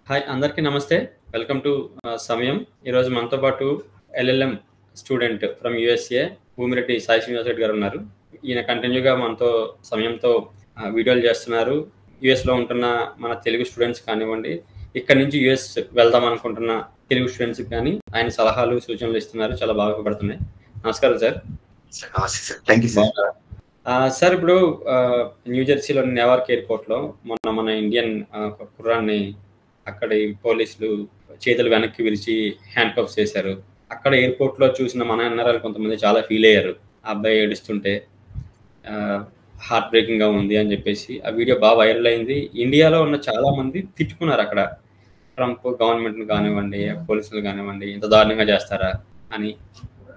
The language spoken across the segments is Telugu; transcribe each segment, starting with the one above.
హాయ్ అందరికీ నమస్తే. వెల్కమ్ టు సమయం. ఈరోజు మనతో పాటు LLM student from USA Bhumireddy Sai Srinivas Reddy గారు ఉన్నారు. ఈయన కంటిన్యూగా మనతో సమయంతో వీడియోలు చేస్తున్నారు. యూఎస్లో ఉంటున్న మన తెలుగు స్టూడెంట్స్ కానివ్వండి, ఇక్కడ నుంచి యూఎస్ వెళ్దాం అనుకుంటున్న తెలుగు స్టూడెంట్స్కి కానీ ఆయన సలహాలు సూచనలు ఇస్తున్నారు. చాలా బాగా ఉపయోగపడుతున్నాయి. నమస్కారం sir. Thank you sir. Sir ఇప్పుడు న్యూ జెర్సీలోని నెవార్క్ ఎయిర్పోర్ట్లో మన ఇండియన్ కుర్రాన్ని అక్కడ పోలీసులు చేతులు వెనక్కి విరిచి హ్యాండ్ కఫ్స్ చేశారు. అక్కడ ఎయిర్పోర్ట్లో చూసిన మన ఎన్ఆర్ఐలు కొంతమంది చాలా ఫీల్ అయ్యారు. ఆ అబ్బాయి ఏడుస్తుంటే హార్ట్ బ్రేకింగ్గా ఉంది అని చెప్పేసి ఆ వీడియో బాగా వైరల్ అయింది. ఇండియాలో ఉన్న చాలా మంది తిట్టుకున్నారు అక్కడ. ట్రంప్ గవర్నమెంట్ని కానివ్వండి, పోలీసులు కానివ్వండి, ఇంత దారుణంగా చేస్తారా అని.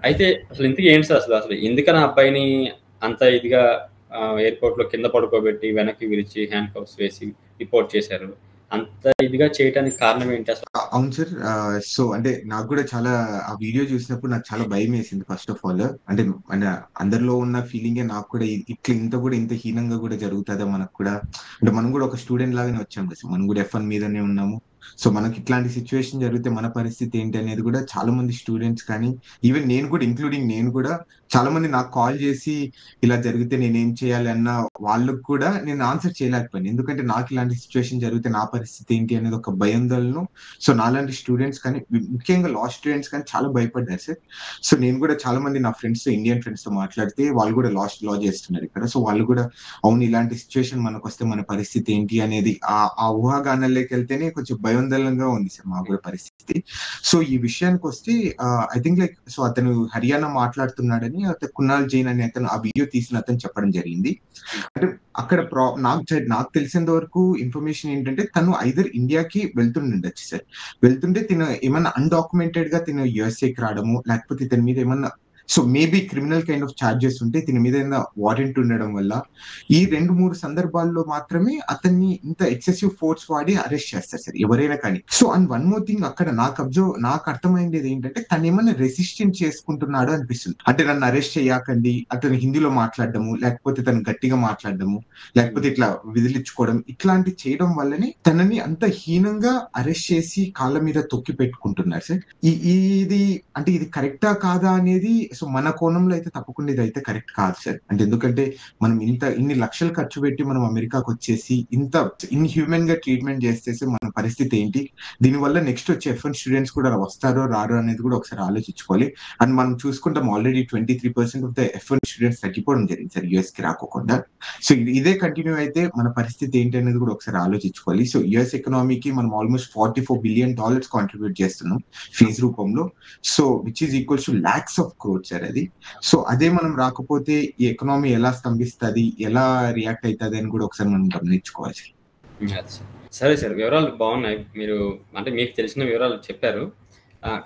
అయితే అసలు ఇంతకీ ఏంటి సార్ అసలు ఎందుకని ఆ అబ్బాయిని అంత ఇదిగా ఎయిర్పోర్ట్లో కింద పడుకోబెట్టి వెనక్కి విరిచి హ్యాండ్ కఫ్స్ వేసి రిపోర్ట్ చేశారు? అంత ఇదిగా చేయడానికి కారణం ఏంటి అసలు? అవును సార్. సో అంటే నాకు కూడా చాలా ఆ వీడియో చూసినప్పుడు నాకు చాలా భయం వేసింది. ఫస్ట్ ఆఫ్ ఆల్ అంటే అందరిలో ఉన్న ఫీలింగే నాకు కూడా ఇంత హీనంగా కూడా జరుగుతుందా మనకు కూడా. అంటే మనం కూడా ఒక స్టూడెంట్ లాగానే వచ్చాం కదా, మనం కూడా F1 మీదనే ఉన్నాము. సో మనకి ఇట్లాంటి సిచ్యువేషన్ జరిగితే మన పరిస్థితి ఏంటి అనేది కూడా చాలా మంది స్టూడెంట్స్ కానీ ఈవెన్ నేను కూడా ఇంక్లూడింగ్ నేను కూడా చాలా మంది నాకు కాల్ చేసి ఇలా జరిగితే నేనేం చేయాలి అన్న వాళ్ళకు కూడా నేను ఆన్సర్ చేయలేకపోయాను. ఎందుకంటే నాకు ఇలాంటి సిచ్యువేషన్ జరిగితే నా పరిస్థితి ఏంటి అనేది ఒక భయందలను. సో నాలాంటి స్టూడెంట్స్ కానీ ముఖ్యంగా లా స్టూడెంట్స్ కానీ చాలా భయపడ్డారు సార్. సో నేను కూడా చాలా మంది నా ఫ్రెండ్స్ ఇండియన్ ఫ్రెండ్స్ తో మాట్లాడితే వాళ్ళు కూడా లా చేస్తున్నారు ఇక్కడ. సో వాళ్ళు కూడా అవును ఇలాంటి సిచ్యువేషన్ మనకు వస్తే మన పరిస్థితి ఏంటి అనేది ఆ ఊహాగానాల్లోకి వెళ్తేనే కొంచెం భయోందలంగా ఉంది సార్ మా కూడా పరిస్థితి. సో ఈ విషయానికి వస్తే ఐ థింక్ లైక్ సో అతను హర్యానా మాట్లాడుతున్నాడని అతను కునాల్ జైన్ అనే అతను ఆ వీడియో తీసిన అతను చెప్పడం జరిగింది. అంటే అక్కడ నాకు తెలిసినంత వరకు ఇన్ఫర్మేషన్ ఏంటంటే తను ఐదర్ ఇండియాకి వెళ్తుండొచ్చు సార్. వెళ్తుంటే తిన ఏమన్నా అన్డాక్యుమెంటెడ్ గా తిన యుఎస్ఏకి రావడము, లేకపోతే ఇతని మీద ఏమన్నా so maybe criminal kind of charges ఉంటే దీని మీద ఏదైనా వారెంట్ ఉండడం వల్ల ఈ 2-3 సందర్భాల్లో మాత్రమే అతన్ని ఇంత ఎక్సెసివ్ ఫోర్స్ వాడి అరెస్ట్ చేస్తారు సార్ ఎవరైనా కానీ. So and one more thing అక్కడ నాకు అర్థమైంది ఏంటంటే తను ఏమన్నా రెసిస్టెంట్ చేసుకుంటున్నాడు అనిపిస్తుంది. అంటే నన్ను అరెస్ట్ చేయకండి, అతను హిందీలో మాట్లాడడము, లేకపోతే తను గట్టిగా మాట్లాడడము, లేకపోతే ఇట్లా విదిలించుకోవడం ఇట్లాంటి చేయడం వల్లనే తనని అంత హీనంగా అరెస్ట్ చేసి కాళ్ళ మీద తొక్కి పెట్టుకుంటున్నారు సార్. ఇది కరెక్టా కాదా అనేది సో మన కోణంలో అయితే తప్పకుండా ఇది అయితే కరెక్ట్ కాదు సార్. అంటే ఎందుకంటే మనం ఇన్ని లక్షలు ఖర్చు పెట్టి మనం అమెరికాకు వచ్చేసి ఇంత ఇన్హ్యూమన్ గా ట్రీట్మెంట్ చేసేసి మన పరిస్థితి ఏంటి, దీనివల్ల నెక్స్ట్ వచ్చే F1 స్టూడెంట్స్ కూడా వస్తారో రారో అనేది కూడా ఒకసారి ఆలోచించుకోవాలి. అండ్ మనం చూసుకుంటాం already 23% of the F1 students తగ్గిపోవడం జరిగింది సార్ యుఎస్ కి రాకోకుండా. సో ఇదే కంటిన్యూ అయితే మన పరిస్థితి ఏంటి అనేది కూడా ఒకసారి ఆలోచించుకోవాలి. సో యుఎస్ ఎకనామీకి మనం ఆల్మోస్ట్ $44 బిలియన్ కాంట్రిబ్యూట్ చేస్తున్నాం ఫీజు రూపంలో. So which is equals to lakhs of crores sir అది. సో అదే మనం రాకపోతే ఈ ఎకనామీ ఎలా స్తంభిస్తుంది, ఎలా రియాక్ట్ అవుతుంది అని కూడా ఒకసారి మనం గమనించుకోవాలి. సరే సార్, వివరాలు బాగున్నాయి. మీరు అంటే మీకు తెలిసిన వివరాలు చెప్పారు.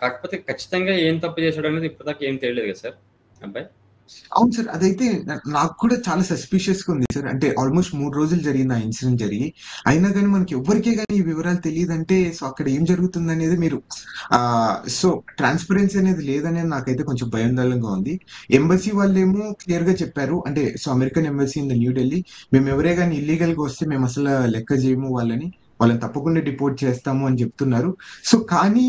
కాకపోతే ఖచ్చితంగా ఏం తప్పు చేశాడు అనేది ఇప్పటిదాకా ఏం తెలియలేదు కదా సార్ అబ్బాయి? అవును సార్, అదైతే నాకు కూడా చాలా సస్పిషియస్ గా ఉంది సార్. అంటే ఆల్మోస్ట్ 3 రోజులు జరిగింది ఆ ఇన్సిడెంట్ జరిగి, అయినా కానీ మనకి ఎవరికే కానీ ఈ వివరాలు తెలియదంటే సో అక్కడ ఏం జరుగుతుంది అనేది మీరు సో ట్రాన్స్పరెన్సీ అనేది లేదనేది నాకైతే కొంచెం భయాందోళనగా ఉంది. ఎంబసీ వాళ్ళేమో క్లియర్ గా చెప్పారు, అంటే so American embassy in the new Delhi, మేము ఎవరే కానీ ఇల్లీగల్ గా వస్తే మేము అసలు లెక్క చేయము, వాళ్ళని తప్పకుండా డిపోర్ట్ చేస్తాము అని చెప్తున్నారు. సో కానీ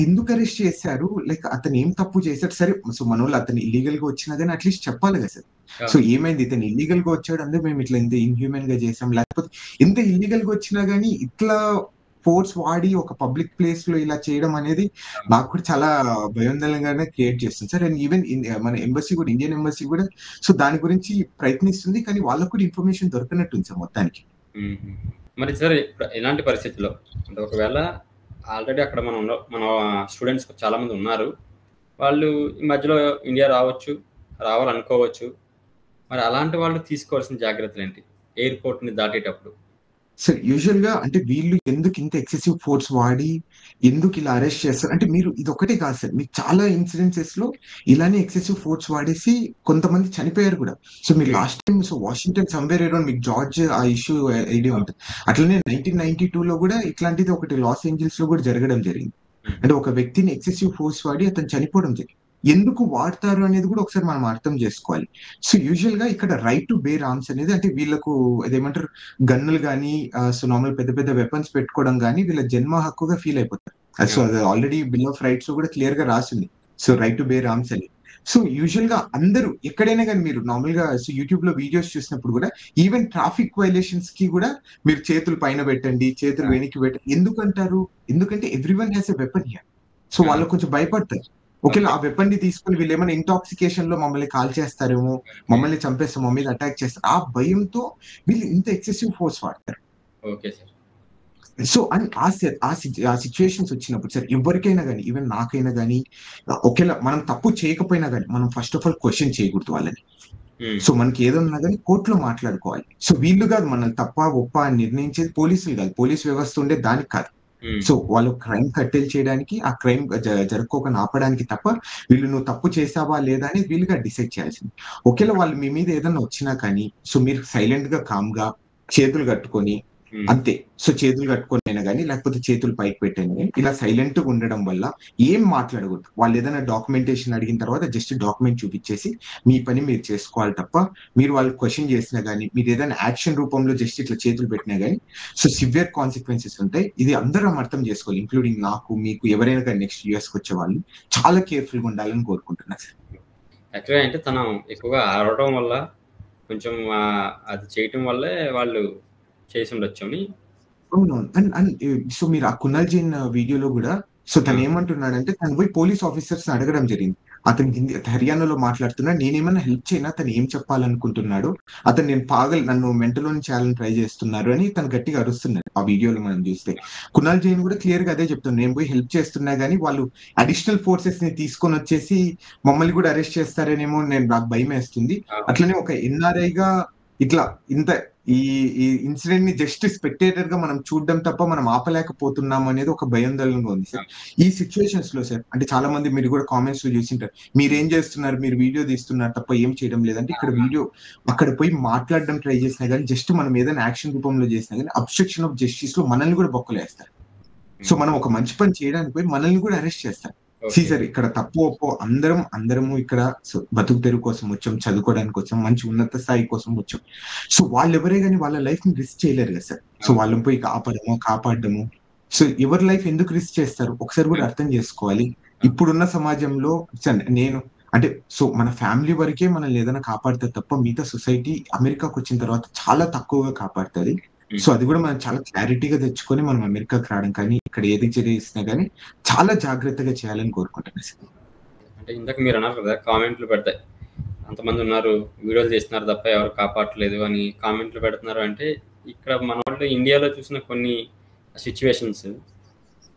ఎందుకు అరెస్ట్ చేశారు, లైక్ అతను ఏం తప్పు చేశాడు సరే. సో మన వాళ్ళు అతను ఇల్లీగల్ గా వచ్చినదని అట్లీస్ట్ చెప్పాలి కదా సార్. సో ఏమైంది, ఇతను ఇల్లీగల్ గా వచ్చాడు అందుకే మేము ఇట్లా ఇంత ఇన్హ్యూమన్ గా చేసాం, లేకపోతే ఎంత ఇల్లీగల్ గా వచ్చినా గానీ ఇట్లా ఫోర్స్ వాడి ఒక పబ్లిక్ ప్లేస్ లో ఇలా చేయడం అనేది నాకు కూడా చాలా భయోందలంగానే క్రియేట్ చేస్తుంది సార్. అండ్ ఈవెన్ మన ఎంబసీ కూడా, ఇండియన్ ఎంబసీ కూడా సో దాని గురించి ప్రయత్నిస్తుంది, కానీ వాళ్ళకు కూడా ఇన్ఫర్మేషన్ దొరకనట్టుంది సార్ మొత్తానికి. మరి సార్ ఇలాంటి పరిస్థితుల్లో అంటే ఒకవేళ ఆల్రెడీ అక్కడ మన స్టూడెంట్స్ చాలా మంది ఉన్నారు, వాళ్ళు ఈ మధ్యలో ఇండియా రావాలనుకోవచ్చు. మరి అలాంటి వాళ్ళు తీసుకోవాల్సిన జాగ్రత్తలు ఏంటి ఎయిర్పోర్ట్ని దాటేటప్పుడు? సార్ యూజువల్ గా అంటే వీళ్ళు ఎందుకు ఇంత ఎక్సెసివ్ ఫోర్స్ వాడి ఎందుకు ఇలా అరెస్ట్ చేస్తారు అంటే, మీరు ఇది ఒకటే కాదు సార్, మీకు చాలా ఇన్సిడెన్సెస్ లో ఇలానే ఎక్సెసివ్ ఫోర్స్ వాడేసి కొంతమంది చనిపోయారు కూడా. సో మీరు last time so Washington somewhere around మీకు జార్జ్ ఆ ఇష్యూ ఐడియా ఉంటుంది. అట్లనే 1992లో కూడా ఇట్లాంటిది ఒకటి లాస్ ఏంజల్స్ లో కూడా జరగడం జరిగింది. అంటే ఒక వ్యక్తిని ఎక్సెసివ్ ఫోర్స్ వాడి అతను చనిపోవడం జరిగింది. ఎందుకు వాడతారు అనేది కూడా ఒకసారి మనం అర్థం చేసుకోవాలి. సో యూజువల్ గా ఇక్కడ రైట్ టు బేర్ ఆర్మ్స్ అనేది అంటే వీళ్ళకు అదేమంటారు గన్నులు కానీ సో నార్మల్ పెద్ద పెద్ద వెపన్స్ పెట్టుకోవడం కానీ వీళ్ళ జన్మ హక్కుగా ఫీల్ అయిపోతారు. సో అది ఆల్రెడీ బిల్ ఆఫ్ రైట్స్ కూడా క్లియర్ గా రాసింది. So right to bear arms అని. సో యూజువల్ గా అందరూ ఎక్కడైనా కానీ మీరు నార్మల్ గా సో యూట్యూబ్ లో వీడియోస్ చూసినప్పుడు కూడా ఈవెన్ ట్రాఫిక్ వైలేషన్స్ కి కూడా మీరు చేతులు పైన పెట్టండి, చేతులు వెనక్కి పెట్టండి ఎందుకంటారు? ఎందుకంటే everyone has a weapon here. So వాళ్ళు కొంచెం భయపడతారు. ఓకేలా ఆ వెపన్ ని తీసుకుని వీళ్ళు ఏమైనా ఇంటాక్సికేషన్ లో మమ్మల్ని కాల్ చేస్తారేమో, మమ్మల్ని చంపేస్తారు, మమ్మల్ని అటాక్ చేస్తారు, ఆ భయంతో వీళ్ళు ఇంత ఎక్సెసివ్ ఫోర్స్ వాడతారు. Okay sir. సో అండ్ ఆ సిచ్యువేషన్స్ వచ్చినప్పుడు సార్ ఎవరికైనా కానీ ఈవెన్ నాకైనా కానీ ఒకేలా మనం తప్పు చేయకపోయినా కానీ మనం ఫస్ట్ ఆఫ్ ఆల్ క్వశ్చన్ చేయకూడదు వాళ్ళని. సో మనకి ఏదన్నా కానీ కోర్టులో మాట్లాడుకోవాలి. సో వీళ్ళు కాదు మనల్ని తప్ప ఒప్ప అని నిర్ణయించేది పోలీసులు కాదు, పోలీస్ వ్యవస్థ ఉండే దానికి కాదు. సో వాళ్ళు క్రైమ్ కట్టెల్ చేయడానికి ఆ క్రైమ్ జరుపుకోకుండా ఆపడానికి తప్ప వీళ్ళు నువ్వు తప్పు చేసావా లేదా అని వీళ్ళుగా డిసైడ్ చేయాల్సింది. ఒకేలా వాళ్ళు మీ మీద ఏదన్నా వచ్చినా కానీ సో మీరు సైలెంట్ గా కామ్ గా చేతులు కట్టుకొని అంతే. సో చేతులు కట్టుకొని అయినా కానీ లేకపోతే చేతులు పైకి పెట్టాను కానీ ఇలా సైలెంట్ గా ఉండడం వల్ల ఏం మాట్లాడకూడదు. వాళ్ళు ఏదైనా డాక్యుమెంటేషన్ అడిగిన తర్వాత జస్ట్ డాక్యుమెంట్ చూపించేసి మీ పని మీరు చేసుకోవాలి తప్ప మీరు వాళ్ళు క్వశ్చన్ చేసినా కానీ మీరు ఏదైనా యాక్షన్ రూపంలో జస్ట్ ఇట్లా చేతులు పెట్టినా కానీ సో సివియర్ కాన్సిక్వెన్సెస్ ఉంటాయి. ఇది అందరం అర్థం చేసుకోవాలి, ఇంక్లూడింగ్ నాకు మీకు ఎవరైనా కానీ నెక్స్ట్ యూఎస్కి వచ్చే వాళ్ళు చాలా కేర్ఫుల్ గా ఉండాలని కోరుకుంటున్నా సార్. యాక్చువల్గా అంటే తను ఎక్కువగా ఆడటం వల్ల కొంచెం అది చేయటం వల్లే వాళ్ళు చేసి ఉండొచ్చు అని. అవునవును. అండ్ సో మీరు ఆ కునాల్ జైన్ వీడియోలో కూడా సో తను ఏమంటున్నాడంటే తను పోయి పోలీస్ ఆఫీసర్స్ అడగడం జరిగింది. అతను హిందీ హర్యానాలో మాట్లాడుతున్నాడు, నేనేమన్నా హెల్ప్ చేయనా, తను ఏం చెప్పాలనుకుంటున్నాడు, అతను నేను నన్ను మెంటలోని చేయాలని ట్రై చేస్తున్నారు అని తను గట్టిగా అరుస్తున్నాడు. ఆ వీడియోలో మనం చూస్తే కునాల్ జైన్ కూడా క్లియర్ గా అదే చెప్తున్నాడు, నేను పోయి హెల్ప్ చేస్తున్నా కానీ వాళ్ళు అడిషనల్ ఫోర్సెస్ ని తీసుకొని వచ్చేసి మమ్మల్ని కూడా అరెస్ట్ చేస్తారేనేమో నాకు భయం వేస్తుంది. అట్లనే ఒక ఎన్ఆర్ఐ గా ఇట్లా ఇంత ఈ ఇన్సిడెంట్ ని జస్ట్ స్పెక్టేటర్ గా మనం చూడడం తప్ప మనం ఆపలేకపోతున్నాం అనేది ఒక భయాందోళనగా ఉంది సార్. ఈ సిచ్యువేషన్స్ లో సార్ అంటే చాలా మంది మీరు కూడా కామెంట్స్ లో చూసింటారు, మీరేం చేస్తున్నారు, మీరు వీడియో తీస్తున్నారు తప్ప ఏం చేయడం లేదంటే ఇక్కడ వీడియో అక్కడ పోయి మాట్లాడడం ట్రై చేసినా కానీ జస్ట్ మనం ఏదైనా యాక్షన్ రూపంలో చేసినా కానీ అబ్స్ట్రక్షన్ ఆఫ్ జస్టిస్ లో మనల్ని కూడా బొక్కలేస్తారు. సో మనం ఒక మంచి పని చేయడానికి పోయి మనల్ని కూడా అరెస్ట్ చేస్తారు. సార్ ఇక్కడ తప్పు ఒప్పో అందరము ఇక్కడ బతుకు తెరువు కోసం వచ్చాం, చదువుకోవడానికి వచ్చాం, మంచి ఉన్నత స్థాయి కోసం వచ్చాం. సో వాళ్ళు ఎవరే కానీ వాళ్ళ లైఫ్ ని రిస్క్ చేయలేరు కదా సార్. సో వాళ్ళని పోయి కాపాడము సో ఎవరి లైఫ్ ఎందుకు రిస్క్ చేస్తారు ఒకసారి కూడా అర్థం చేసుకోవాలి. ఇప్పుడున్న సమాజంలో నేను అంటే సో మన ఫ్యామిలీ వరకే మనల్ని ఏదైనా కాపాడుతుంది తప్ప మిగతా సొసైటీ అమెరికాకు వచ్చిన తర్వాత చాలా తక్కువగా కాపాడుతుంది. సో అది కూడా మనం చాలా క్లారిటీగా తెచ్చుకొని మనం అమెరికాకి రావడం కానీ ఇక్కడ ఏది చేసినా కానీ చాలా జాగ్రత్తగా చేయాలని కోరుకుంటున్నాను సార్. అంటే ఇందాక మీరు అన్నారు కదా కామెంట్లు పెడతాయి, అంతమంది ఉన్నారు వీడియోలు చేస్తున్నారు తప్ప ఎవరు కాపాడలేదు అని కామెంట్లు పెడుతున్నారు. అంటే ఇక్కడ మన వాళ్ళు ఇండియాలో చూసిన కొన్ని సిచ్యువేషన్స్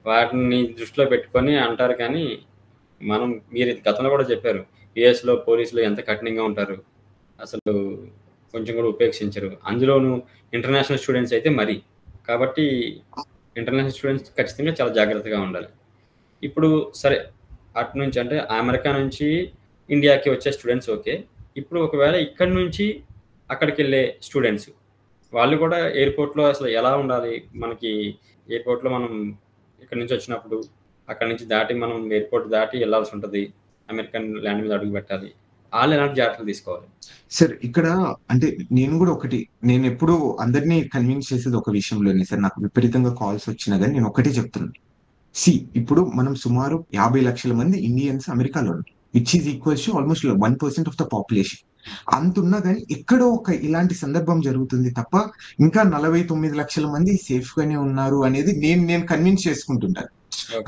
వాటిని దృష్టిలో పెట్టుకొని అంటారు. కానీ మీరు గతంలో కూడా చెప్పారు యుఎస్లో పోలీసులు ఎంత కఠినంగా ఉంటారు, అసలు కొంచెం కూడా ఉపేక్షించరు, అందులోనూ ఇంటర్నేషనల్ స్టూడెంట్స్ అయితే మరి. కాబట్టి ఇంటర్నేషనల్ స్టూడెంట్స్ ఖచ్చితంగా చాలా జాగ్రత్తగా ఉండాలి. ఇప్పుడు సరే అటు నుంచి అంటే అమెరికా నుంచి ఇండియాకి వచ్చే స్టూడెంట్స్ ఓకే, ఇప్పుడు ఒకవేళ ఇక్కడి నుంచి అక్కడికి వెళ్ళే స్టూడెంట్స్ వాళ్ళు కూడా ఎయిర్పోర్ట్లో అసలు ఎలా ఉండాలి, మనకి ఎయిర్పోర్ట్లో మనం ఇక్కడ నుంచి వచ్చినప్పుడు అక్కడి నుంచి దాటి మనం ఎయిర్పోర్ట్ దాటి వెళ్ళాల్సి ఉంటుంది, అమెరికన్ ల్యాండ్ మీద అడుగు పెట్టాలి, వాళ్ళు ఎలాంటి జాగ్రత్తలు తీసుకోవాలి సార్? ఇక్కడ అంటే నేను ఎప్పుడు అందరినీ కన్విన్స్ చేసేది ఒక విషయంలోనే సార్. నాకు విపరీతంగా కాల్స్ వచ్చినా కానీ నేను ఒకటే చెప్తున్నాను, ఇప్పుడు మనం సుమారు 50 లక్షల మంది ఇండియన్స్ అమెరికాలో ఉన్నారు, which is equals to almost 1% of the population. అంతున్నా కానీ ఎక్కడో ఒక ఇలాంటి సందర్భం జరుగుతుంది తప్ప ఇంకా 49 లక్షల మంది సేఫ్ గానే ఉన్నారు అనేది నేను కన్విన్స్ చేసుకుంటుంటాను.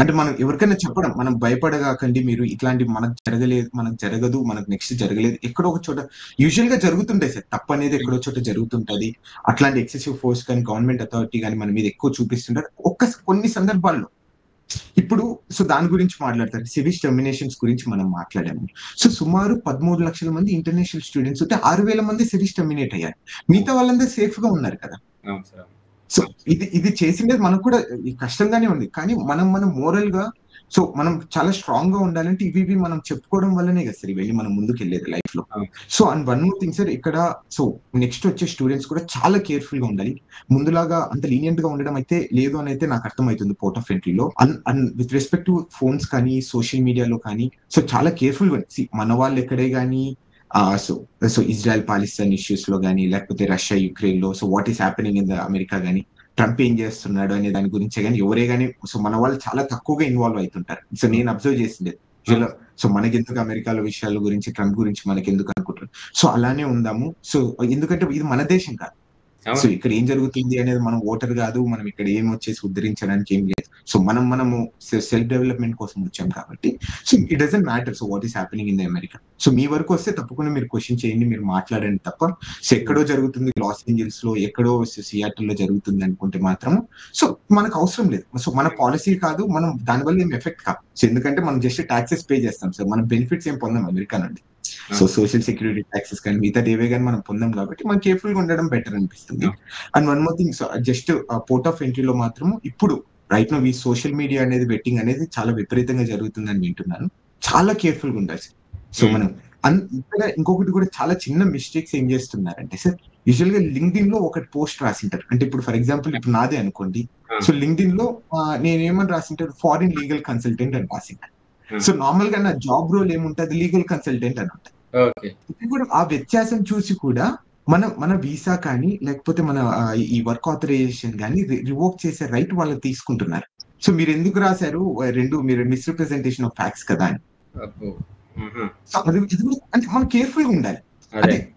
అంటే మనం ఎవరికైనా చెప్పడం, మనం భయపడగాకండి, మీరు ఇట్లాంటి మనకు జరగదు, మనకు నెక్స్ట్ జరగలేదు, ఎక్కడో ఒక చోట యూజువల్ గా జరుగుతుంటాయి సార్, తప్పు అనేది ఎక్కడో చోట జరుగుతుంటది. అట్లాంటి ఎక్సెసివ్ ఫోర్స్ కానీ గవర్నమెంట్ అథారిటీ కానీ మన మీద ఎక్కువ చూపిస్తుంటారు కొన్ని సందర్భాల్లో. ఇప్పుడు సో దాని గురించి మాట్లాడతారు, సివిల్ టర్మినేషన్స్ గురించి మనం మాట్లాడాము. సో సుమారు 13 లక్షల మంది ఇంటర్నేషనల్ స్టూడెంట్స్ ఉంటే 6,000 మంది సివిల్ టర్మినేట్ అయ్యారు, మిగతా వాళ్ళందరూ సేఫ్ గా ఉన్నారు కదా. సో ఇది చేసిందే మనకు కూడా కష్టంగానే ఉంది, కానీ మనం మోరల్ గా సో మనం చాలా స్ట్రాంగ్ గా ఉండాలంటే ఇవి మనం చెప్పుకోవడం వల్లనే కదా సార్ ఇవన్నీ మనం ముందుకు వెళ్ళేది లైఫ్ లో. So and one more thing sir, ఇక్కడ సో నెక్స్ట్ వచ్చే స్టూడెంట్స్ కూడా చాలా కేర్ఫుల్ గా ఉండాలి. ముందులాగా అంత లీనియంట్ గా ఉండడం అయితే లేదు అని అయితే నాకు అర్థమవుతుంది పోర్ట్ ఆఫ్ ఎంట్రీలో. And with respect to phones కానీ సోషల్ మీడియాలో కానీ సో చాలా కేర్ఫుల్ గా మన వాళ్ళు ఎక్కడే కానీ సో సో ఇజ్రాయెల్ పాలిస్తాన్ ఇష్యూస్ లో కానీ లేకపోతే రష్యా యుక్రెయిన్ లో so what is happening in the America కానీ ట్రంప్ ఏం చేస్తున్నాడు అనే దాని గురించి కానీ ఎవరే కానీ సో మన వాళ్ళు చాలా తక్కువగా ఇన్వాల్వ్ అవుతుంటారు. సో నేను అబ్జర్వ్ చేసింది సో మనకెందుకు అమెరికాలో విషయాల గురించి ట్రంప్ గురించి మనకెందుకు అనుకుంటారు. సో అలానే ఉందాము. సో ఎందుకంటే ఇది మన దేశం కాదు. సో ఇక్కడ ఏం జరుగుతుంది అనేది మనం ఓటర్ కాదు, మనం ఇక్కడ ఏం వచ్చేసి ఉద్ధరించడానికి ఏం లేదు. సో మనము సెల్ఫ్ డెవలప్మెంట్ కోసం వచ్చాం కాబట్టి so it doesn't matter so what is happening in the America. So మీ వరకు వస్తే తప్పకుండా మీరు క్వశ్చన్ చేయండి, మీరు మాట్లాడండి తప్ప సో ఎక్కడో జరుగుతుంది లాస్ ఏంజల్స్ లో ఎక్కడో సియాటిల్ లో జరుగుతుంది అనుకుంటే మాత్రం సో మనకు అవసరం లేదు. సో మన పాలసీ కాదు, మనం దానివల్ల ఏం ఎఫెక్ట్ కాదు. సో ఎందుకంటే మనం జస్ట్ ట్యాక్సెస్ పే చేస్తాం సార్, మనం బెనిఫిట్స్ ఏం పొందాం అమెరికా నుండి. సో సోషల్ సెక్యూరిటీ ట్యాక్సెస్ కానీ మిగతా ఏవే కానీ మనం పొందాం కాబట్టి మనం కేర్ఫుల్ గా ఉండడం బెటర్ అనిపిస్తుంది. And one more thing, just port of ఎంట్రీలో మాత్రం ఇప్పుడు రైట్ నో ఈ సోషల్ మీడియా అనేది బెట్టింగ్ అనేది చాలా విపరీతంగా జరుగుతుందని వింటున్నాను. చాలా కేర్ఫుల్ గా ఉండాలి. సో మనం ఇక్కడ ఇంకొకటి కూడా చాలా చిన్న మిస్టేక్స్ ఏం చేస్తున్నారంటే సార్, యూజువల్ గా లింక్డ్ఇన్ లో ఒకటి పోస్ట్ రాసింటారు. అంటే ఇప్పుడు ఫర్ ఎగ్జాంపుల్ ఇప్పుడు నాదే అనుకోండి, సో లింక్డ్ఇన్ లో నేను ఏమని రాసింటారు, ఫారిన్ లీగల్ కన్సల్టెంట్ అని రాసింటాను. సో నార్మల్ గా నా జాబ్ రోల్ ఏముంటది, లీగల్ కన్సల్టెంట్ అని ఉంటుంది. ఇప్పుడు ఆ వ్యత్యాసం చూసి కూడా మన వీసా కానీ లేకపోతే మన ఈ వర్క్ ఆథరైజేషన్ కానీ రివోక్ చేసే రైట్ వాళ్ళు తీసుకుంటున్నారు. సో మీరు ఎందుకు రాశారు మీరు మిస్రిప్రజెంటేషన్ ఆఫ్ ఫ్యాక్ట్స్ కదా అని. సో అది అంటే మనం కేర్ఫుల్ గా ఉండాలి.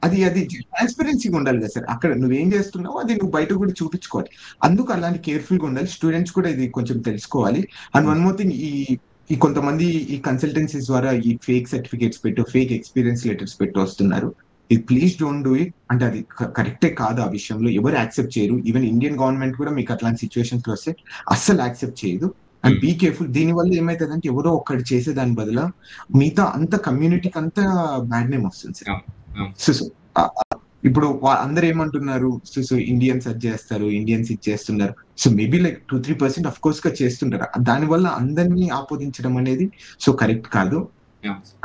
అది ట్రాన్స్పరెన్సీగా ఉండాలి కదా సార్. అక్కడ నువ్వేం చేస్తున్నావు అది నువ్వు బయట కూడా చూపించుకోవాలి. అందుకు అలాంటి కేర్ఫుల్ గా ఉండాలి. స్టూడెంట్స్ కూడా ఇది కొంచెం తెలుసుకోవాలి. అండ్ వన్ మోర్ థింగ్, ఈ కొంతమంది ఈ కన్సల్టెన్సీస్ ద్వారా ఈ ఫేక్ సర్టిఫికేట్స్ పెట్టు, ఫేక్ ఎక్స్పీరియన్స్ లెటర్స్ పెట్టు వస్తున్నారు. ఇది ప్లీజ్ డోంట్ డూ ఇట్. అంటే అది కరెక్టే కాదు. ఆ విషయంలో ఎవరు యాక్సెప్ట్ చేయరు. ఈవెన్ ఇండియన్ గవర్నమెంట్ కూడా మీకు అట్లాంటి సిచ్యువేషన్స్ లో వస్తే అస్సలు యాక్సెప్ట్ చేయదు. And be careful. దీని వల్ల ఏమైతుందంటే ఎవరో ఒక్కటి చేసే దాని బదులు మిగతా అంత కమ్యూనిటీకి అంతా బ్యాడ్ నేమ్ వస్తుంది సార్. సో ఇప్పుడు అందరు ఏమంటున్నారు, సో ఇండియన్స్ అది చేస్తారు, ఇండియన్స్ ఇది చేస్తున్నారు. So maybe like 2-3% of course గా చేస్తుంటారు. దానివల్ల అందరినీ ఆపోదించడం అనేది సో కరెక్ట్ కాదు.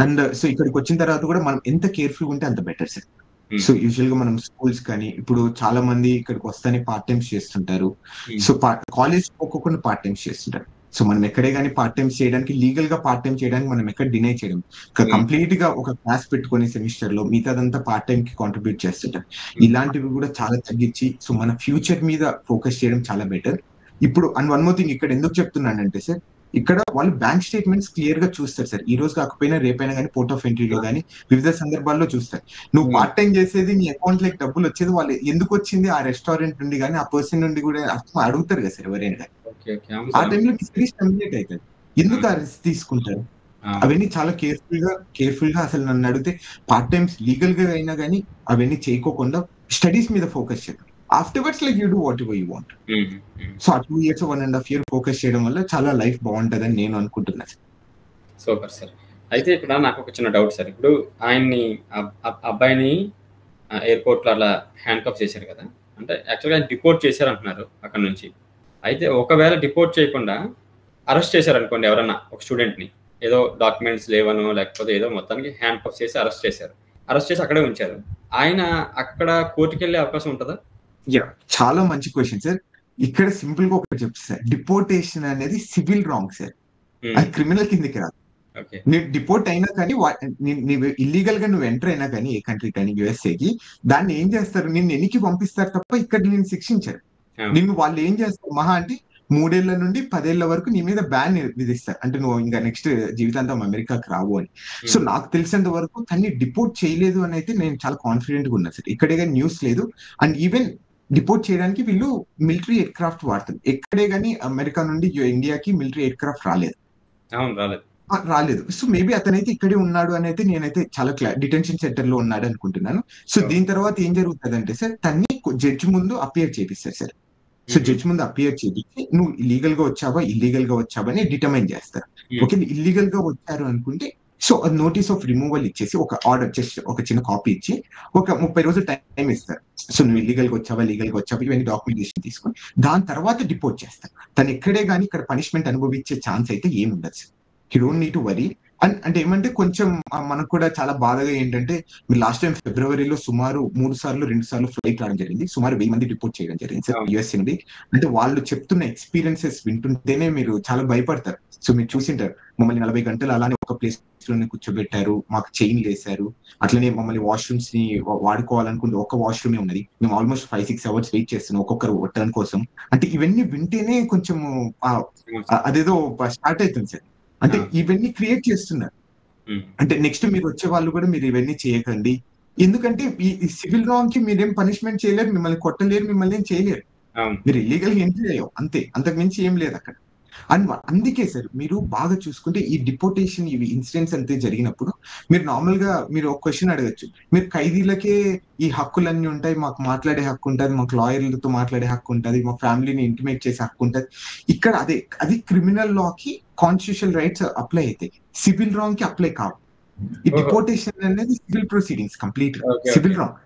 అండ్ సో ఇక్కడికి వచ్చిన తర్వాత కూడా మనం ఎంత కేర్ఫుల్ ఉంటే అంత బెటర్ సార్. సో యూజువల్ గా మనం స్కూల్స్ కానీ ఇప్పుడు చాలా మంది ఇక్కడికి వస్తానే పార్ట్ టైమ్స్ చేస్తుంటారు. సో కాలేజ్ ఒక్కొక్కరు పార్ట్ టైమ్స్ చేస్తుంటారు. సో మనం ఎక్కడే కానీ పార్ట్ టైమ్స్ చేయడానికి, లీగల్ గా పార్ట్ టైం చేయడానికి మనం ఎక్కడ డినై చేయడం. కంప్లీట్ గా ఒక క్లాస్ పెట్టుకునే సెమిస్టర్ లో మిగతాదంతా పార్ట్ టైం కి కాంట్రిబ్యూట్ చేస్తుంటారు. ఇలాంటివి కూడా చాలా తగ్గించి సో మన ఫ్యూచర్ మీద ఫోకస్ చేయడం చాలా బెటర్. ఇప్పుడు అండ్ వన్ మోర్ థింగ్ ఇక్కడ ఎందుకు చెప్తున్నానంటే సార్, ఇక్కడ వాళ్ళు బ్యాంక్ స్టేట్మెంట్స్ క్లియర్ గా చూస్తారు సార్. ఈ రోజు కాకపోయినా రేపైనా కానీ పోర్ట్ ఆఫ్ ఎంట్రీలో కానీ వివిధ సందర్భాల్లో చూస్తారు. నువ్వు పార్ట్ టైం చేసేది నీ అకౌంట్ లోకి డబ్బులు వచ్చేది వాళ్ళు ఎందుకు వచ్చింది ఆ రెస్టారెంట్ నుండి కానీ ఆ పర్సన్ నుండి కూడా అడుగుతారు కదా సార్ ఎవరైనా కానీ. ఆ టైంలో సిరీస్ కంప్లీట్ అవుతుంది. ఎందుకు ఆ రిస్క్ తీసుకుంటారు? అవన్నీ చాలా కేర్ఫుల్ గా అసలు నన్ను అడిగితే పార్ట్ టైమ్స్ లీగల్ గా అయినా కానీ అవన్నీ చేయకోకుండా స్టడీస్ మీద ఫోకస్ చేయాలి. Afterwards like you do what ever you want. So ఆ 2 years 1.5 years ఫోకస్ చేయడం వల్ల చాలా లైఫ్ బాగుంటుందని నేను అనుకుంటున్నాను. Super sir. అయితే ఇక్కడ నాకు ఒక చిన్న డౌట్ సార్. ఇప్పుడు ఆయన్ని అబ్బాయిని ఎయిర్పోర్ట్ లో అలా హ్యాండ్ కఫ్ చేశారు కదా, అంటే యాక్చువల్గా ఆయన డిపోర్ట్ చేశారు అంటున్నారు అక్కడ నుంచి. అయితే ఒకవేళ డిపోర్ట్ చేయకుండా అరెస్ట్ చేశారు అనుకోండి ఎవరన్నా ఒక స్టూడెంట్ని, ఏదో డాక్యుమెంట్స్ లేవనో లేకపోతే ఏదో మొత్తానికి హ్యాండ్ కఫ్ చేసి అరెస్ట్ చేసి అక్కడే ఉంచారు. ఆయన అక్కడ కోర్టుకి వెళ్ళే అవకాశం ఉంటుందా? చాలా మంచి క్వశ్చన్ సార్. ఇక్కడ సింపుల్ గా ఒకటి చెప్తా సార్, డిపోర్టేషన్ అనేది సివిల్ రాంగ్ సార్, అది క్రిమినల్ కిందకి రాదు. నువ్వు డిపోర్ట్ అయినా కానీ నువ్వు ఇల్లీగల్ గా నువ్వు ఎంటర్ అయినా కానీ ఏ కంట్రీ కానీ యుఎస్ఏకి, దాన్ని ఏం చేస్తారు, నిన్ను ఎన్నికి పంపిస్తారు తప్ప ఇక్కడ నేను శిక్షించారు. నిన్ను వాళ్ళు ఏం చేస్తారు, మహా అంటే 3 ఏళ్ల నుండి 10 ఏళ్ల వరకు నీ మీద బ్యాన్ విధిస్తారు. అంటే నువ్వు ఇంకా నెక్స్ట్ జీవితాంతం అమెరికాకి రావు అని. సో నాకు తెలిసినంత వరకు తన్ని డిపోర్ట్ చేయలేదు అని అయితే నేను చాలా కాన్ఫిడెంట్ గా ఉన్నా సార్. ఇక్కడే కానీ న్యూస్ లేదు. అండ్ ఈవెన్ డిపోర్ట్ చేయడానికి వీళ్ళు మిలిటరీ ఎయిర్ క్రాఫ్ట్ వాడతారు. ఎక్కడే కానీ అమెరికా నుండి ఇండియాకి మిలిటరీ ఎయిర్ క్రాఫ్ట్ రాలేదు. సో మేబీ అతనైతే ఇక్కడే ఉన్నాడు అని అయితే నేనైతే చాలా డిటెన్షన్ సెంటర్ లో ఉన్నాడు అనుకుంటున్నాను. సో దీని తర్వాత ఏం జరుగుతుంది అంటే సార్, తన్ని జడ్జి ముందు అపియర్ చేపిస్తారు సార్. సో జడ్జి ముందు అపియర్ చేపించి నువ్వు ఇల్లీగల్ గా వచ్చావా ఇల్లీగల్ గా వచ్చావా అని డిటర్మైన్ చేస్తారు. ఓకే, ఇల్లీగల్ గా వచ్చారు అనుకుంటే సో నోటీస్ ఆఫ్ రిమూవల్ ఇచ్చేసి ఒక ఆర్డర్ జస్ట్ ఒక చిన్న కాపీ ఇచ్చి ఒక 30 రోజులు టైం ఇస్తారు. సో నువ్వు ఇల్లీగల్ గా వచ్చావా, లీగల్ గా వచ్చావా, ఇవన్నీ డాక్యుమెంటేషన్ తీసుకొని దాని తర్వాత డిపోర్ట్ చేస్తారు. తను ఎక్కడే కానీ ఇక్కడ పనిష్మెంట్ అనుభవించే ఛాన్స్ అయితే ఏమి ఉండదు sir. You don't need to worry. And అంటే ఏమంటే కొంచెం మనకు కూడా చాలా బాధగా ఏంటంటే మీరు లాస్ట్ టైం ఫిబ్రవరిలో సుమారు 2 సార్లు ఫ్లైట్ రావడం జరిగింది. సుమారు 1000 మంది డిపోర్ట్ చేయడం జరిగింది సార్ యుఎస్ నుండి. అంటే వాళ్ళు చెప్తున్న ఎక్స్పీరియన్సెస్ వింటుంటేనే మీరు చాలా భయపడతారు. సో మీరు చూసింటారు, మమ్మల్ని 40 గంటలు అలానే ఒక ప్లేస్ లోనే కూర్చోబెట్టారు, మాకు చైన్ వేశారు, అట్లనే మమ్మల్ని వాష్రూమ్స్ ని వాడుకోవాలనుకుంటే ఒక వాష్రూమే ఉన్నది, మేము ఆల్మోస్ట్ 5-6 అవర్స్ వెయిట్ చేస్తున్నాం ఒక్కొక్కరు టర్న్ కోసం. అంటే ఇవన్నీ వింటేనే కొంచెం అదేదో స్టార్ట్ అవుతుంది సార్. అంటే ఇవన్నీ క్రియేట్ చేస్తున్నారు. అంటే నెక్స్ట్ మీరు వచ్చే వాళ్ళు కూడా మీరు ఇవన్నీ చేయకండి, ఎందుకంటే ఈ సివిల్ రాంగ్ కి మీరేం పనిష్మెంట్ చేయలేరు, మిమ్మల్ని కొట్టలేరు, మిమ్మల్ని ఏం చేయలేరు, మీరు ఇల్లీగల్ ఎంట్రీ అయ్యావు అంతే, అంతకు మించి ఏం లేదు అక్కడ. అండ్ అందుకే సార్ మీరు బాగా చూసుకుంటే ఈ డిపోర్టేషన్ ఇవి ఇన్సిడెంట్స్ అంతే జరిగినప్పుడు మీరు నార్మల్ గా మీరు ఒక క్వశ్చన్ అడగచ్చు, మీరు ఖైదీలకే ఈ హక్కులన్నీ ఉంటాయి, మాకు మాట్లాడే హక్కు ఉంటుంది, మాకు లాయర్లతో మాట్లాడే హక్కు ఉంటుంది, మా ఫ్యామిలీని ఇంటిమేట్ చేసే హక్కు ఉంటుంది. ఇక్కడ అది క్రిమినల్ లా కి కాన్స్టిట్యూషనల్ రైట్స్ అప్లై అవుతాయి, సివిల్ రాంగ్ కి అప్లై కావు. ఈ డిపోర్టేషన్ అనేది civil proceedings complete, civil wrong.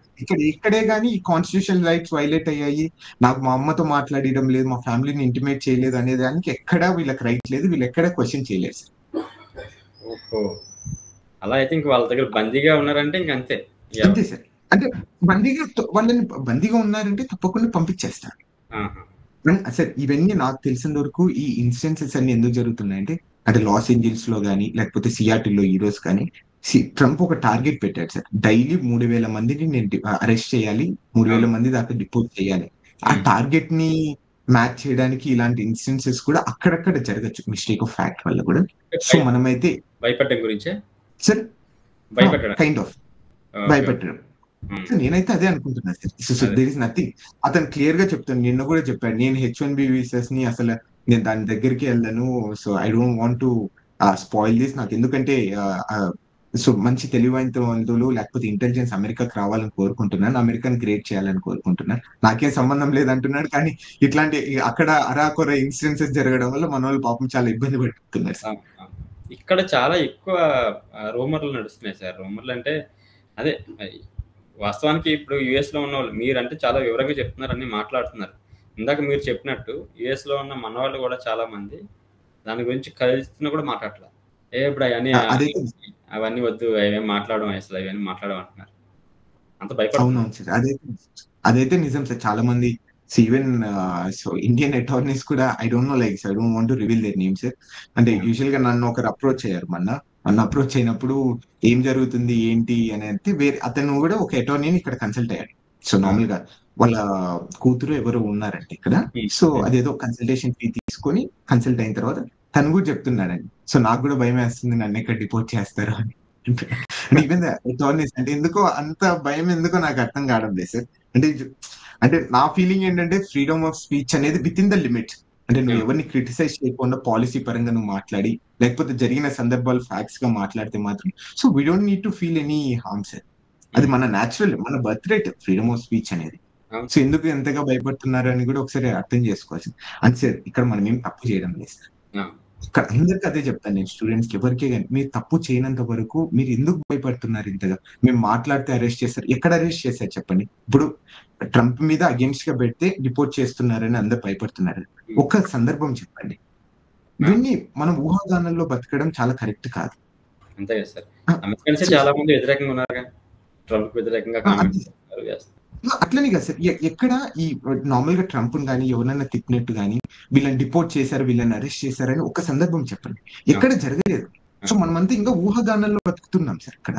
ఇక్కడే కానీ ఈ కాన్స్టిట్యూషన్ రైట్స్ వైలేట్ అయ్యాయి, నాకు మా అమ్మతో మాట్లాడడం లేదు, మా ఫ్యామిలీని ఇంటిమేట్ చేయలేదు అనే దానికి ఎక్కడా వీళ్ళకి రైట్ లేదు, వీళ్ళు ఎక్కడా క్వశ్చన్ చేయలేదు సార్. ఓహో, అలా అయితే ఇంక వాళ్ళ దగ్గర బందీగా ఉన్నారంటే ఇంక అంతే అంతే సార్. అంటే వాళ్ళని బందీగా ఉన్నారంటే తప్పకుండా పంపించేస్తారు సార్. ఇవన్నీ నాకు తెలిసిన వరకు ఈ ఇన్సిడెన్సెస్ అన్ని ఎందుకు జరుగుతున్నాయంటే, అంటే లాస్ ఏంజల్స్ లో కానీ లేకపోతే సియాటిల్లో ఈ రోజు కానీ ట్రంప్ ఒక టార్గెట్ పెట్టాడు సార్, డైలీ 3000 మందిని నేను అరెస్ట్ చేయాలి, 3000 మంది దాకా డిపోర్ట్ చేయాలి. ఆ టార్గెట్ ని మ్యాచ్ చేయడానికి ఇలాంటి ఇన్సిడెన్సెస్ కూడా అక్కడక్కడ జరగచ్చు, మిస్టేక్ ఆఫ్ ఫ్యాక్ట్ వల్ల కూడా. సో మనమైతే భయపడడం గురించే సార్, కైండ్ ఆఫ్ భయపెట్టడం, నేనైతే అదే అనుకుంటున్నా sir. So there is nothing, అతను క్లియర్ గా చెప్తాను, నిన్న కూడా చెప్పాడు, నేను H1B వీసాస్ ని అసలు నేను దాని దగ్గరికి వెళ్ళను, so I don't want to spoil this, నాకు ఎందుకంటే సో మంచి తెలివైనలు లేకపోతే ఇంటెలిజెన్స్ అమెరికాకి రావాలని కోరుకుంటున్నాను, అమెరికాని క్రియేట్ చేయాలని కోరుకుంటున్నాను, నాకేం సంబంధం లేదంటున్నాడు. కానీ ఇట్లాంటి అక్కడ అరాకొర ఇన్సిడెన్సెస్ జరగడం వల్ల మన వాళ్ళు పాపం చాలా ఇబ్బంది పడుతున్నారు సార్. ఇక్కడ చాలా ఎక్కువ రూమర్లు నడుస్తున్నాయి సార్. రూమర్లు అంటే అదే వాస్తవానికి ఇప్పుడు యుఎస్ లో ఉన్న వాళ్ళు, మీరంటే చాలా వివరంగా చెప్తున్నారు, అన్ని మాట్లాడుతున్నారు. ఇందాక మీరు చెప్పినట్టు యుఎస్ లో ఉన్న మన వాళ్ళు కూడా చాలా మంది దాని గురించి కలిస్తున్నా కూడా మాట్లాడలేదు. ఇప్పుడు అవన్నీ వద్దు, అవేం మాట్లాడడం, అసలు అవన్నీ మాట్లాడడం అంటున్నారు, అంత భయపడుతున్నారు. అదైతే నిజం సార్. చాలా మంది ఈవెన్ సో ఇండియన్ అటార్నీస్ కూడా I don't know, like I don't want to reveal their names. అంటే యూజువల్ గా నన్ను ఒకరు అప్రోచ్ అయ్యారు, నన్ను అప్రోచ్ అయినప్పుడు ఏం జరుగుతుంది ఏంటి అని అంటే, అతను కూడా ఒక అటార్నీని ఇక్కడ కన్సల్ట్ అయ్యాడు. సో నార్మల్ గా వాళ్ళ కూతురు ఎవరు ఉన్నారంటే ఇక్కడ, సో అదేదో కన్సల్టేషన్ ఫీ తీసుకొని కన్సల్ట్ అయిన తర్వాత తను కూడా చెప్తున్నాడండి, సో నాకు కూడా భయం వేస్తుంది, నన్ను ఎక్కడ డిపోర్ట్ చేస్తారు అని. ఈవెన్ అటార్నీస్ అంటే ఎందుకో అంత భయం ఎందుకో నాకు అర్థం కావడం లేదు సార్. అంటే నా ఫీలింగ్ ఏంటంటే, ఫ్రీడమ్ ఆఫ్ స్పీచ్ అనేది విత్ ఇన్ ద లిమిట్. అంటే నువ్వు ఎవరిని క్రిటిసైజ్ చేయకుండా పాలసీ పరంగా నువ్వు మాట్లాడి, లేకపోతే జరిగిన సందర్భాలు ఫ్యాక్ట్స్ గా మాట్లాడితే మాత్రం, so we don't need to feel any harm sir. అది మన న్యాచురల్, మన birth right freedom of speech అనేది. సో ఎందుకు ఎంతగా భయపడుతున్నారు అని కూడా ఒకసారి అర్థం చేసుకోవచ్చు. అంతే సార్, ఇక్కడ మనం ఏం తప్పు చేయడం లేదు సార్. ఇక్కడ అందరికి అదే చెప్తాను నేను, స్టూడెంట్స్ కి ఎవరికే కానీ, మీరు తప్పు చేయనంత వరకు మీరు ఎందుకు భయపడుతున్నారు ఇంతగా? మేము మాట్లాడితే అరెస్ట్ చేస్తారు, ఎక్కడ అరెస్ట్ చేశారు చెప్పండి? ఇప్పుడు ట్రంప్ మీద అగేన్స్ట్ గా పెడితే డిపోర్ట్ చేస్తున్నారని అందరు భయపడుతున్నారు, ఒక్క సందర్భం చెప్పండి. ఇవన్నీ మనం ఊహాగానంలో బతకడం చాలా కరెక్ట్ కాదు. అంతే కదా సార్. అమెరికన్స్ చాలా మంది వ్యతిరేకంగా ఉన్నారు, ట్రంప్ వ్యతిరేకంగా. అట్లనే కదా సార్, ఎక్కడ ఈ నార్మల్ గా ట్రంప్ కానీ ఎవరైనా తిప్పినట్టు కానీ, వీళ్ళని డిపోర్ట్ చేశారు, వీళ్ళని అరెస్ట్ చేశారని ఒక సందర్భం చెప్పండి, ఎక్కడ జరగలేదు. సో మనమంతా ఇంకా ఊహాగానాల్లో బతుకుతున్నాం సార్. ఇక్కడ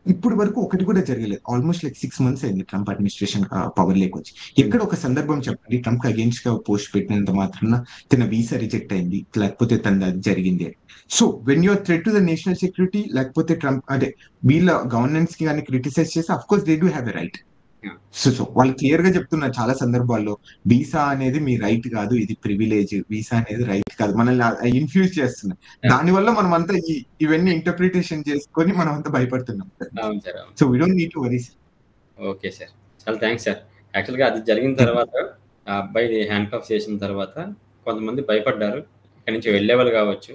ఇప్పుడు వరకు ఒకటి కూడా జరగలేదు. ఆల్మోస్ట్ లైక్ 6 months అయింది ట్రంప్ అడ్మినిస్ట్రేషన్ పవర్ లేక వచ్చి. ఎక్కడ ఒక సందర్భం చెప్పండి ట్రంప్ అగేన్స్ట్ గా పోస్ట్ పెట్టినంత మాత్రాన తన వీసా రిజెక్ట్ అయింది, లేకపోతే తన జరిగింది. So when you're threat to the national security, లేకపోతే ట్రంప్ అంటే వీళ్ళ గవర్నెన్స్ కి కానీ క్రిటిసైజ్ చేస్తే of course they do have a right. So వాళ్ళు క్లియర్ గా చెప్తున్నారు చాలా సందర్భాల్లో, వీసా అనేది మీ రైట్ కాదు, ఇది ప్రివిలేజ్, వీసా అనేది రైట్ కాదు, మనల్ని ఇన్ఫ్యూజ్ చేస్తున్నారు. దానివల్ల మనం అంతా ఇవన్నీ ఇంటర్ప్రిటేషన్ చేసుకొని మనం అంతా భయపడుతున్నాం. So we don't need to worry sir. Okay sir, చాలా థ్యాంక్స్ సార్. యాక్చువల్ గా అది జరిగిన తర్వాత, ఆ అబ్బాయి హ్యాండ్ కఫ్ చేసిన తర్వాత కొంతమంది భయపడ్డారు, ఇక్కడి నుంచి వెళ్ళేవాళ్ళు కావచ్చు.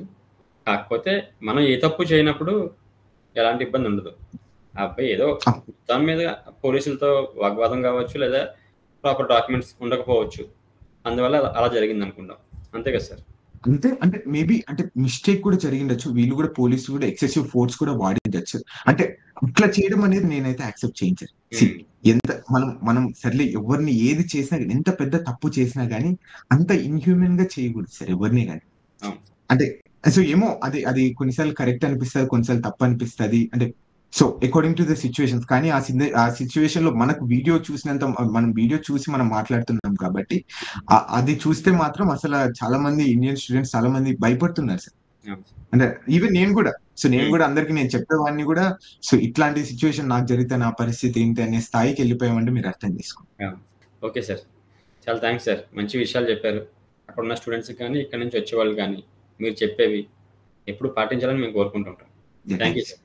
కాకపోతే మనం ఏ తప్పు చేయనప్పుడు ఎలాంటి ఇబ్బంది ఉండదు. ఆ అబ్బాయి ఏదో మొత్తం మీద పోలీసులతో వాగ్వాదం కావచ్చు, లేదా ప్రాపర్ డాక్యుమెంట్స్ ఉండకపోవచ్చు, అందువల్ల అలా జరిగింది అనుకుంటాం. అంతే కదా సార్? అంతే. అంటే మేబీ అంటే మిస్టేక్ కూడా జరిగిండొచ్చు. వీళ్ళు కూడా పోలీసులు కూడా ఎక్సెసివ్ ఫోర్స్ కూడా వాడిండొచ్చు. అంటే ఇట్లా చేయడం అనేది నేనైతే యాక్సెప్ట్ చేయించను. ఎంత మనం సర్లే ఎవరిని ఏది చేసినా ఎంత పెద్ద తప్పు చేసినా గానీ అంత ఇన్‌హ్యూమన్ గా చేయకూడదు సార్ ఎవరిని గాని. అంటే సో ఏమో అది కొన్నిసార్లు కరెక్ట్ అనిపిస్తది. కొన్నిసార్లు తప్పు అనిపిస్తది. అంటే so according to the situations. కానీ ఆ సిట్యుయేషన్ లో మనకు వీడియో చూసినంత మనం వీడియో చూసి మనం మాట్లాడుతున్నాం కాబట్టి అది చూస్తే మాత్రం అసలు చాలా మంది ఇండియన్ స్టూడెంట్స్ చాలా మంది భయపడుతున్నారు సార్. అంటే ఈవెన్ నేను కూడా అందరికి నేను చెప్పేవాడిని కూడా సో ఇట్లాంటి సిచ్యువేషన్ నాకు జరిగితే నా పరిస్థితి ఏంటి అనే స్థాయికి వెళ్ళిపోయామంటే మీరు అర్థం చేసుకోండి. ఓకే సార్, చాలా థ్యాంక్స్ సార్. మంచి విషయాలు చెప్పారు. అక్కడ ఉన్న స్టూడెంట్స్ కానీ ఇక్కడ నుంచి వచ్చేవాళ్ళు కానీ మీరు చెప్పేవి ఎప్పుడు పాటించాలని మేము కోరుకుంటుంటాం. Thank you sir.